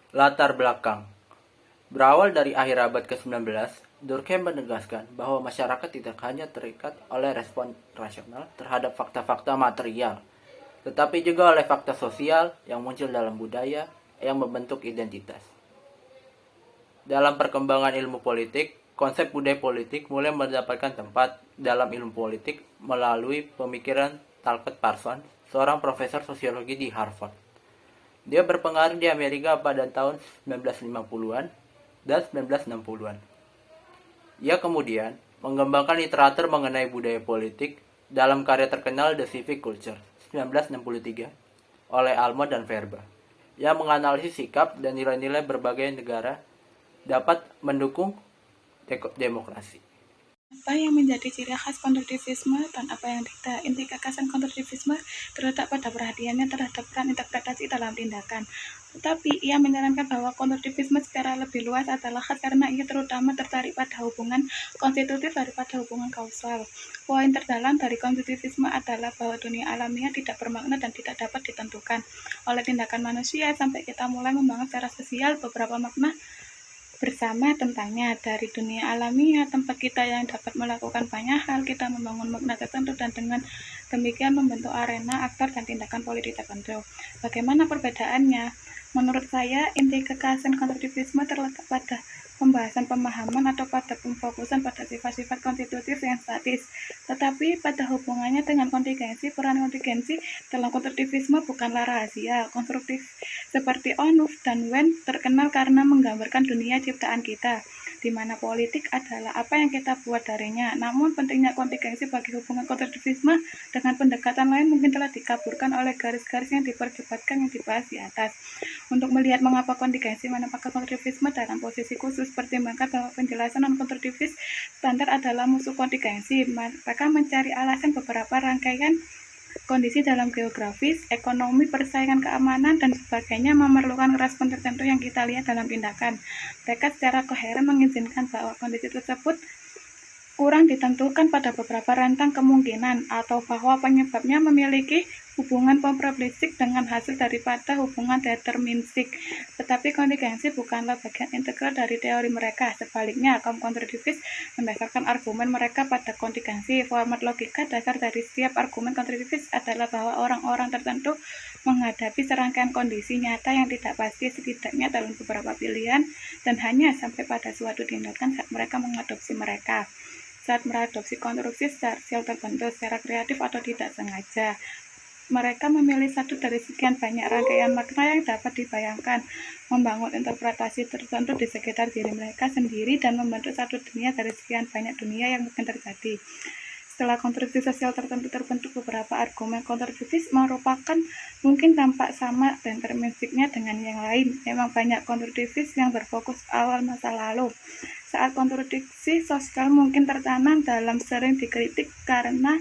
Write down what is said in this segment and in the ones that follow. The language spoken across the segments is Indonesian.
Latar belakang. Berawal dari akhir abad ke-19, Durkheim menegaskan bahwa masyarakat tidak hanya terikat oleh respon rasional terhadap fakta-fakta material, tetapi juga oleh fakta sosial yang muncul dalam budaya yang membentuk identitas. Dalam perkembangan ilmu politik, konsep budaya politik mulai mendapatkan tempat dalam ilmu politik melalui pemikiran Talcott Parsons, seorang profesor sosiologi di Harvard. Dia berpengaruh di Amerika pada tahun 1950-an dan 1960-an. Ia kemudian mengembangkan literatur mengenai budaya politik dalam karya terkenal The Civic Culture 1963 oleh Almond dan Verba, yang menganalisis sikap dan nilai-nilai berbagai negara dapat mendukung demokrasi. Apa yang menjadi ciri khas konstruktivisme dan apa yang tidak? Inti gagasan konstruktivisme terletak pada perhatiannya terhadap peran interpretasi dalam tindakan. Tetapi ia menyarankan bahwa konstruktivisme secara lebih luas adalah khas karena ia terutama tertarik pada hubungan konstitutif daripada hubungan kausal. Poin terdalam dari konstruktivisme adalah bahwa dunia alamiah tidak bermakna dan tidak dapat ditentukan oleh tindakan manusia sampai kita mulai membangun secara spesial beberapa makna bersama tentangnya. Dari dunia alamiah, tempat kita yang dapat melakukan banyak hal, kita membangun makna tertentu dan dengan demikian membentuk arena, aktor, dan tindakan politik tertentu. Bagaimana perbedaannya? Menurut saya, inti kekhasan konstruktivisme terletak pada pembahasan pemahaman atau pada pemfokusan pada sifat-sifat konstitutif yang statis. Tetapi pada hubungannya dengan kontingensi, peran kontingensi dalam konstruktivisme bukanlah rahasia. Konstruktif seperti Onuf dan Wen terkenal karena menggambarkan dunia ciptaan kita, di mana politik adalah apa yang kita buat darinya. Namun pentingnya kontingensi bagi hubungan konstruktivisme dengan pendekatan lain mungkin telah dikaburkan oleh garis-garis yang diperdebatkan yang dibahas di atas. Untuk melihat mengapa kontingensi menempatkan konstruktivisme dalam posisi khusus, pertimbangkan bahwa penjelasan non-konstruktivis standar adalah musuh kontingensi. Mereka mencari alasan beberapa rangkaian kondisi dalam geografis, ekonomi, persaingan, keamanan, dan sebagainya memerlukan respon tertentu yang kita lihat dalam tindakan. Mereka secara koheren mengizinkan bahwa kondisi tersebut kurang ditentukan pada beberapa rentang kemungkinan atau bahwa penyebabnya memiliki hubungan probabilistik dengan hasil daripada hubungan deterministik. Tetapi kontingensi bukanlah bagian integral dari teori mereka. Sebaliknya, kaum konstruktivis mendasarkan argumen mereka pada kontingensi. Format logika dasar dari setiap argumen konstruktivis adalah bahwa orang-orang tertentu menghadapi serangkaian kondisi nyata yang tidak pasti setidaknya dalam beberapa pilihan dan hanya sampai pada suatu tindakan saat mereka mengadopsi mereka. Saat meradopsi konstruksi sosial tertentu secara kreatif atau tidak sengaja, mereka memilih satu dari sekian banyak rangkaian makna yang dapat dibayangkan, membangun interpretasi tertentu di sekitar diri mereka sendiri, dan membentuk satu dunia dari sekian banyak dunia yang mungkin terjadi. Setelah konstruksi sosial tertentu terbentuk, beberapa argumen konstruktivis merupakan mungkin tampak sama dan deterministiknya dengan yang lain. Memang banyak konstruktivis yang berfokus awal masa lalu, saat konstruksi sosial mungkin tertanam dalam sering dikritik karena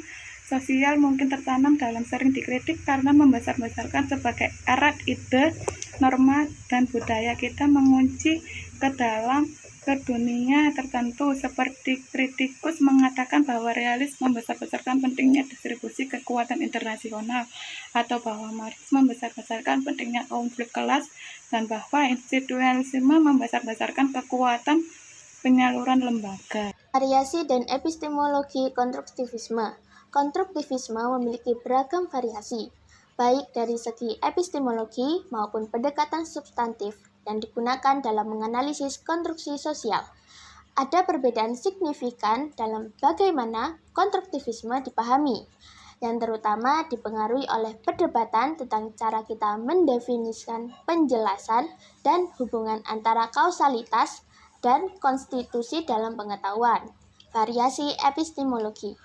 sosial mungkin tertanam dalam sering dikritik karena membesar-besarkan sebagai erat ide, norma, dan budaya kita mengunci ke dalam ke dunia tertentu, seperti kritikus mengatakan bahwa realis membesar-besarkan pentingnya distribusi kekuatan internasional, atau bahwa Marx membesar-besarkan pentingnya konflik kelas, dan bahwa institusionalisme membesar-besarkan kekuatan penyaluran lembaga. Variasi dan epistemologi konstruktivisme. Konstruktivisme memiliki beragam variasi, baik dari segi epistemologi maupun pendekatan substantif yang digunakan dalam menganalisis konstruksi sosial. Ada perbedaan signifikan dalam bagaimana konstruktivisme dipahami, yang terutama dipengaruhi oleh perdebatan tentang cara kita mendefinisikan penjelasan dan hubungan antara kausalitas dan konstitusi dalam pengetahuan. Variasi epistemologi.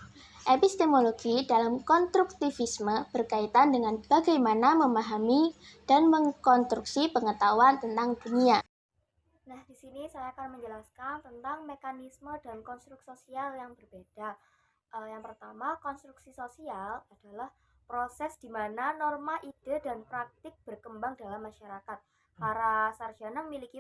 Epistemologi dalam konstruktivisme berkaitan dengan bagaimana memahami dan mengkonstruksi pengetahuan tentang dunia. Nah, di sini saya akan menjelaskan tentang mekanisme dan konstruksi sosial yang berbeda. Yang pertama, konstruksi sosial adalah proses di mana norma, ide, dan praktik berkembang dalam masyarakat. Para sarjana memiliki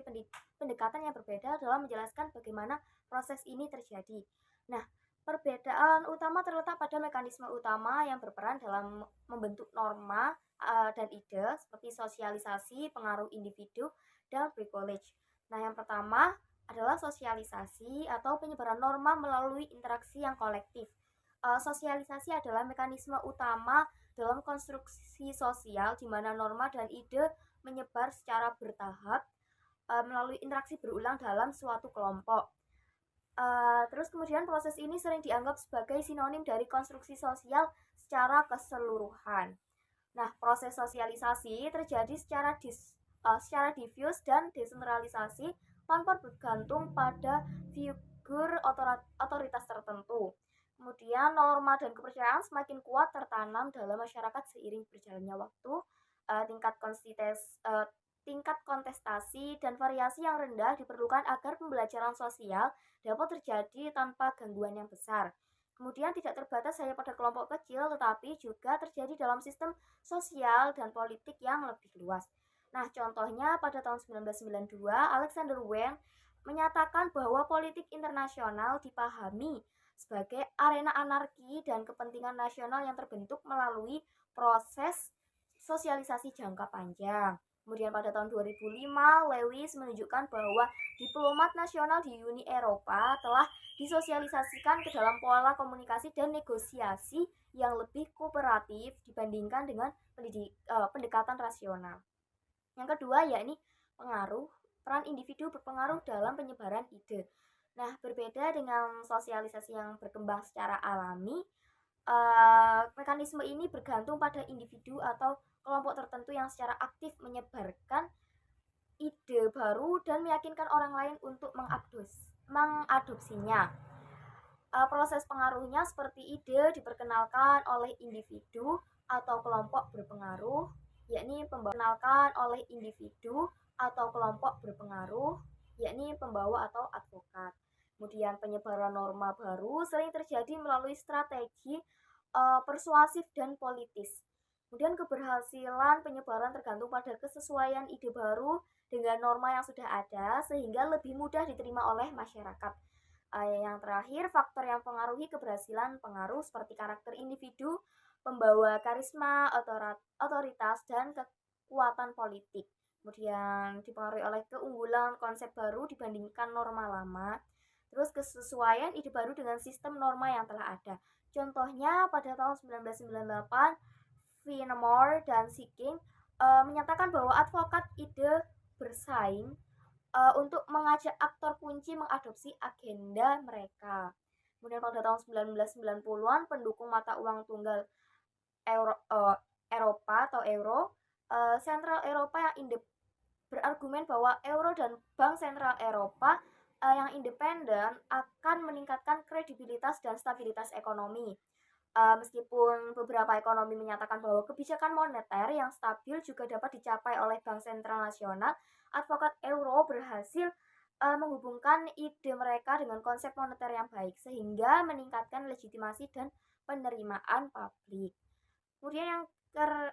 pendekatan yang berbeda dalam menjelaskan bagaimana proses ini terjadi. Nah, perbedaan utama terletak pada mekanisme utama yang berperan dalam membentuk norma dan ide seperti sosialisasi, pengaruh individu, dan pre-college. Nah, yang pertama adalah sosialisasi atau penyebaran norma melalui interaksi yang kolektif. Sosialisasi adalah mekanisme utama dalam konstruksi sosial di mana norma dan ide menyebar secara bertahap melalui interaksi berulang dalam suatu kelompok. Terus kemudian proses ini sering dianggap sebagai sinonim dari konstruksi sosial secara keseluruhan. Nah, proses sosialisasi terjadi secara diffuse dan desentralisasi tanpa bergantung pada figur otoritas tertentu. Kemudian norma dan kepercayaan semakin kuat tertanam dalam masyarakat seiring berjalannya waktu. Tingkat kontestasi dan variasi yang rendah diperlukan agar pembelajaran sosial dapat terjadi tanpa gangguan yang besar. Kemudian tidak terbatas hanya pada kelompok kecil, tetapi juga terjadi dalam sistem sosial dan politik yang lebih luas. Nah, contohnya pada tahun 1992, Alexander Wayne menyatakan bahwa politik internasional dipahami sebagai arena anarki dan kepentingan nasional yang terbentuk melalui proses sosialisasi jangka panjang. Kemudian pada tahun 2005, Lewis menunjukkan bahwa diplomat nasional di Uni Eropa telah disosialisasikan ke dalam pola komunikasi dan negosiasi yang lebih kooperatif dibandingkan dengan pendekatan rasional. Yang kedua yakni peran individu berpengaruh dalam penyebaran ide. Nah, berbeda dengan sosialisasi yang berkembang secara alami, mekanisme ini bergantung pada individu atau kelompok tertentu yang secara aktif menyebarkan ide baru dan meyakinkan orang lain untuk mengadopsinya. Proses pengaruhnya seperti ide diperkenalkan oleh individu atau kelompok berpengaruh, yakni pembawa atau advokat. Kemudian penyebaran norma baru sering terjadi melalui strategi persuasif dan politis. Kemudian keberhasilan penyebaran tergantung pada kesesuaian ide baru dengan norma yang sudah ada sehingga lebih mudah diterima oleh masyarakat. Yang terakhir, faktor yang mempengaruhi keberhasilan pengaruh seperti karakter individu, pembawa karisma, otoritas, dan kekuatan politik. Kemudian dipengaruhi oleh keunggulan konsep baru dibandingkan norma lama. Terus kesesuaian ide baru dengan sistem norma yang telah ada. Contohnya pada tahun 1998, Fenimore dan Seeking menyatakan bahwa advokat ide bersaing untuk mengajak aktor kunci mengadopsi agenda mereka. Kemudian pada tahun 1990-an, pendukung mata uang tunggal Eropa atau euro, Sentral Eropa yang berargumen bahwa euro dan Bank Sentral Eropa yang independen akan meningkatkan kredibilitas dan stabilitas ekonomi. Meskipun beberapa ekonomi menyatakan bahwa kebijakan moneter yang stabil juga dapat dicapai oleh Bank Sentral Nasional, advokat euro berhasil menghubungkan ide mereka dengan konsep moneter yang baik sehingga meningkatkan legitimasi dan penerimaan publik. Kemudian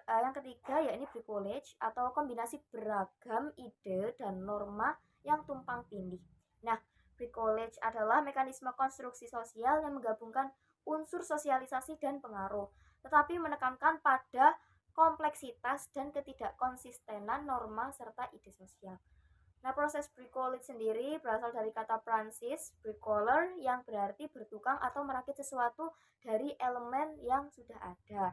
yang ketiga yakni privilege atau kombinasi beragam ide dan norma yang tumpang tindih. Nah, privilege adalah mekanisme konstruksi sosial yang menggabungkan unsur sosialisasi dan pengaruh, tetapi menekankan pada kompleksitas dan ketidakkonsistenan norma serta ide sosial. Nah, proses pre-college sendiri berasal dari kata Prancis pre-color yang berarti bertukang atau merakit sesuatu dari elemen yang sudah ada.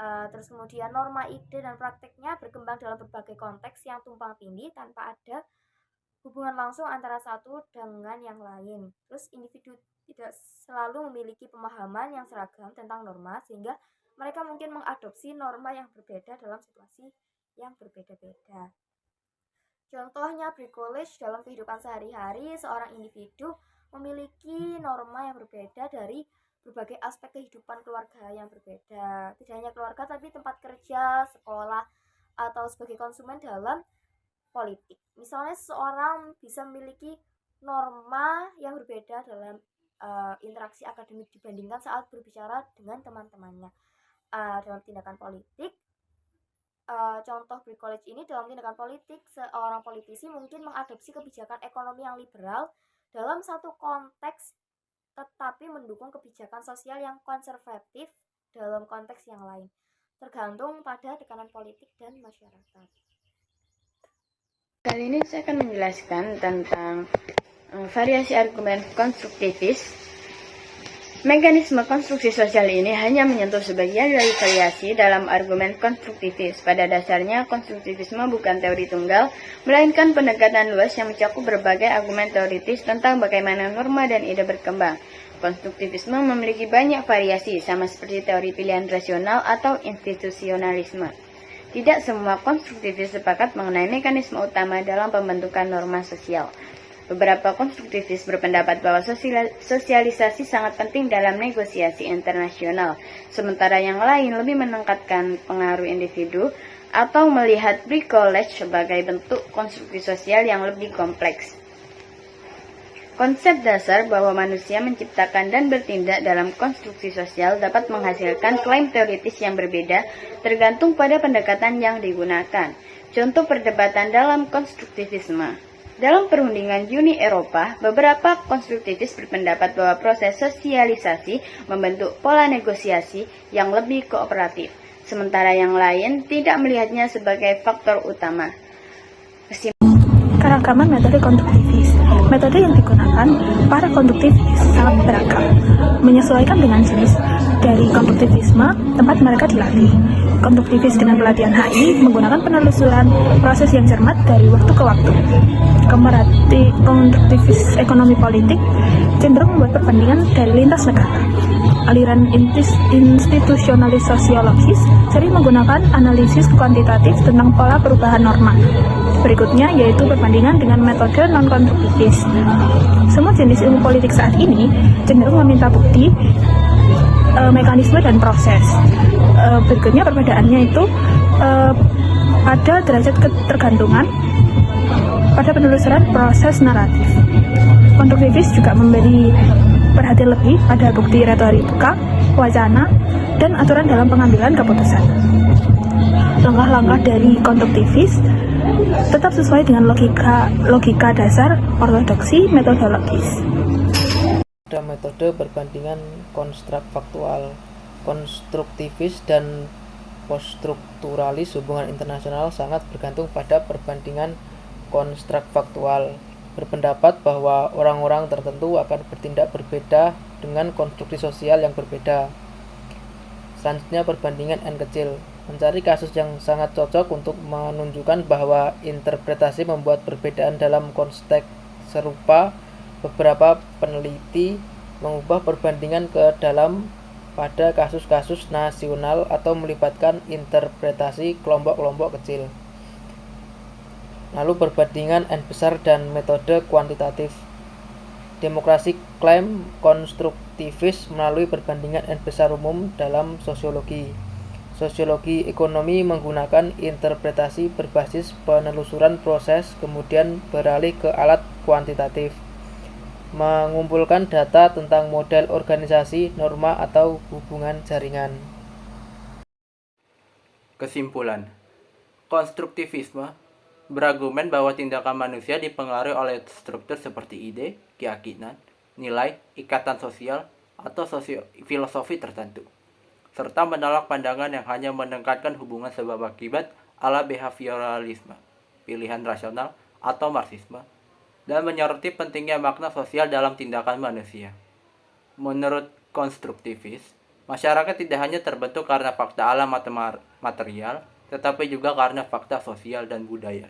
Terus kemudian norma, ide, dan prakteknya berkembang dalam berbagai konteks yang tumpang tindih tanpa ada hubungan langsung antara satu dengan yang lain. Terus individu tidak selalu memiliki pemahaman yang seragam tentang norma sehingga mereka mungkin mengadopsi norma yang berbeda dalam situasi yang berbeda-beda. Contohnya pre-college dalam kehidupan sehari-hari, seorang individu memiliki norma yang berbeda dari berbagai aspek kehidupan keluarga yang berbeda. Tidak hanya keluarga tapi tempat kerja, sekolah, atau sebagai konsumen dalam politik. Misalnya seseorang bisa memiliki norma yang berbeda dalam interaksi akademik dibandingkan saat berbicara dengan teman-temannya. Dalam tindakan politik, contoh pre-college ini dalam tindakan politik, seorang politisi mungkin mengadopsi kebijakan ekonomi yang liberal dalam satu konteks tetapi mendukung kebijakan sosial yang konservatif dalam konteks yang lain, tergantung pada tekanan politik dan masyarakat. Kali ini saya akan menjelaskan tentang variasi argumen konstruktivis. Mekanisme konstruksi sosial ini hanya menyentuh sebagian dari variasi dalam argumen konstruktivis. Pada dasarnya, konstruktivisme bukan teori tunggal, melainkan pendekatan luas yang mencakup berbagai argumen teoritis tentang bagaimana norma dan ide berkembang. Konstruktivisme memiliki banyak variasi, sama seperti teori pilihan rasional atau institusionalisme. Tidak semua konstruktivis sepakat mengenai mekanisme utama dalam pembentukan norma sosial. Beberapa konstruktivis berpendapat bahwa sosialisasi sangat penting dalam negosiasi internasional, sementara yang lain lebih meningkatkan pengaruh individu atau melihat bricolage sebagai bentuk konstruksi sosial yang lebih kompleks. Konsep dasar bahwa manusia menciptakan dan bertindak dalam konstruksi sosial dapat menghasilkan klaim teoritis yang berbeda tergantung pada pendekatan yang digunakan. Contoh perdebatan dalam konstruktivisme. Dalam perundingan Uni Eropa, beberapa konstruktivis berpendapat bahwa proses sosialisasi membentuk pola negosiasi yang lebih kooperatif, sementara yang lain tidak melihatnya sebagai faktor utama. Keragaman metode konstruktivis. Metode yang digunakan para konstruktivis sangat beragam, menyesuaikan dengan jenis dari konstruktivisme tempat mereka dilatih. Konstruktivis dengan pelatihan HI menggunakan penelusuran proses yang cermat dari waktu ke waktu. Konstruktivis ekonomi politik cenderung membuat perbandingan dari lintas negara. Aliran institusionalis sosiologis sering menggunakan analisis kuantitatif tentang pola perubahan norma. Berikutnya yaitu perbandingan dengan metode non-konstruktivis. Semua jenis ilmu politik saat ini cenderung meminta bukti, mekanisme, dan proses. Berikutnya perbedaannya itu pada derajat ketergantungan pada penelusuran proses naratif. Konstruktivis juga memberi perhatian lebih pada bukti retorika, wacana, dan aturan dalam pengambilan keputusan. Langkah-langkah dari konstruktivis tetap sesuai dengan logika dasar ortodoksi metodologis. Ada metode perbandingan konstruktifaktual, konstruktivis dan poststrukturalis. Hubungan internasional sangat bergantung pada perbandingan konstruktifaktual. Berpendapat bahwa orang-orang tertentu akan bertindak berbeda dengan konstruksi sosial yang berbeda. Selanjutnya perbandingan N kecil, mencari kasus yang sangat cocok untuk menunjukkan bahwa interpretasi membuat perbedaan dalam konteks serupa. Beberapa peneliti mengubah perbandingan ke dalam pada kasus-kasus nasional atau melibatkan interpretasi kelompok-kelompok kecil. Lalu perbandingan N besar dan metode kuantitatif. Demokrasi klaim konstruktivis melalui perbandingan N besar umum dalam sosiologi. Sosiologi ekonomi menggunakan interpretasi berbasis penelusuran proses, kemudian beralih ke alat kuantitatif, mengumpulkan data tentang model organisasi, norma, atau hubungan jaringan. Kesimpulan, konstruktivisme berargumen bahwa tindakan manusia dipengaruhi oleh struktur seperti ide, keyakinan, nilai, ikatan sosial, atau filosofi tertentu, serta menolak pandangan yang hanya menekankan hubungan sebab akibat ala behavioralisme, pilihan rasional, atau marxisme, dan menyoroti pentingnya makna sosial dalam tindakan manusia. Menurut konstruktivis, masyarakat tidak hanya terbentuk karena fakta alam atau material, tetapi juga karena fakta sosial dan budaya.